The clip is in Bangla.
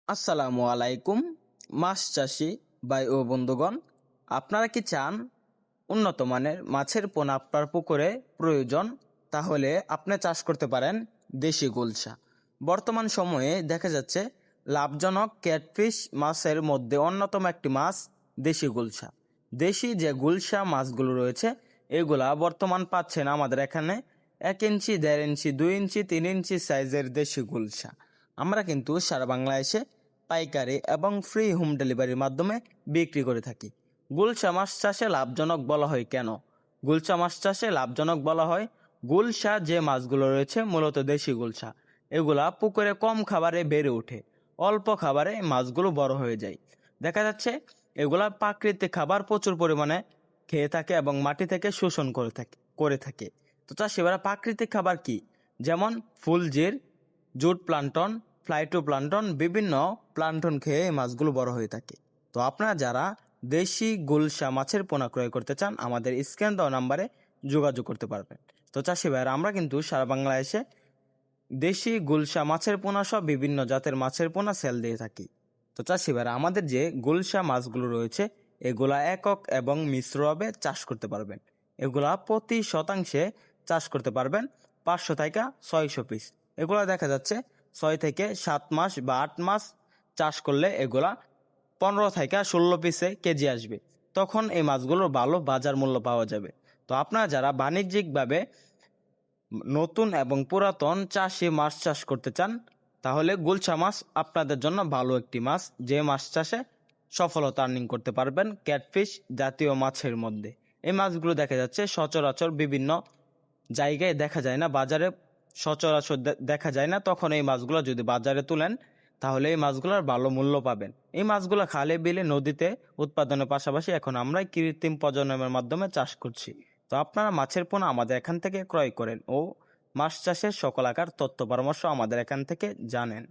আসসালামু আলাইকুম মাছ চাষি ভাই ও বন্ধুগণ, আপনারা কি চান উন্নত মানের মাছের পোনা আপনার পুকুরে প্রয়োজন? তাহলে আপনি চাষ করতে পারেন দেশি গুলশা। বর্তমান সময়ে দেখা যাচ্ছে লাভজনক ক্যাটফিশ মাছের মধ্যে অন্যতম একটি মাছ দেশি গুলশা। দেশি যে গুলশা মাছগুলো রয়েছে এগুলা বর্তমান পাচ্ছেন আমাদের এখানে 1 ইঞ্চি, 1.5 ইঞ্চি, 2 ইঞ্চি, 3 ইঞ্চি সাইজের দেশি গুলশা। আমরা কিন্তু সারা বাংলাদেশে পাইকারি এবং ফ্রি হোম ডেলিভারির মাধ্যমে বিক্রি করে থাকি। গুলশা মাছ চাষে লাভজনক বলা হয় কেন? গুলশা মাছ চাষে লাভজনক বলা হয়, গুলশা যে মাছগুলো রয়েছে মূলত দেশি গুলশা, এগুলা পুকুরে কম খাবারে বেড়ে ওঠে, অল্প খাবারে মাছগুলো বড় হয়ে যায়। দেখা যাচ্ছে এগুলা প্রাকৃতিক খাবার প্রচুর পরিমাণে খেয়ে থাকে এবং মাটি থেকে শোষণ করে থাকে। তো চাষিরা প্রাকৃতিক খাবার কি, যেমন ফুলজির, জুট প্লান্টন, ফ্লাইটো প্লান্টন, বিভিন্ন প্লান্টন খেয়ে এই মাছগুলো বড় হয়ে থাকে। তো আপনারা যারা দেশি গুলশা মাছের পোনা ক্রয় করতে চান আমাদের স্ক্যান দেওয়া নাম্বারে যোগাযোগ করতে পারবেন। তো চাষি ভাইয়েরা, আমরা কিন্তু সারা বাংলাদেশে দেশি গুলশা মাছের পোনা সহ বিভিন্ন জাতের মাছের পোনা সেল দিয়ে থাকি। তো চাষি ভাইয়েরা, আমাদের যে গুলশা মাছগুলো রয়েছে এগুলা একক এবং মিশ্রভাবে চাষ করতে পারবেন। এগুলা প্রতি শতাংশে চাষ করতে পারবেন 500 থেকে 600 পিস। এগুলা দেখা যাচ্ছে 6 থেকে 7 মাস বা 8 মাস চাষ করলে এগুলা 15 থেকে 16 পিসে কেজি আসবে। তখন এই মাছগুলোর ভালো বাজার মূল্য পাওয়া যাবে। তো আপনারা যারা বাণিজ্যিকভাবে নতুন এবং পুরাতন চাষি মাছ চাষ করতে চান তাহলে গুলশা মাছ আপনাদের জন্য ভালো একটি মাছ, যে মাছ চাষে সফলতা আর্নিং করতে পারবেন ক্যাটফিশ জাতীয় মাছের মধ্যে। এই মাছগুলো দেখা যাচ্ছে সচরাচর বিভিন্ন জায়গায় দেখা যায় না, বাজারে সচরাচর দেখা যায় না। তখন এই মাছগুলো যদি বাজারে তুলেন তাহলে এই মাছগুলোর ভালো মূল্য পাবেন। এই মাছগুলো খালে বিলে নদীতে উৎপাদনের পাশাপাশি এখন আমরা কৃত্রিম প্রজননের মাধ্যমে চাষ করছি। তো আপনারা মাছের পোনা আমাদের এখান থেকে ক্রয় করেন ও মাছ চাষের সকল আকার তথ্য পরামর্শ আমাদের এখান থেকে জানেন।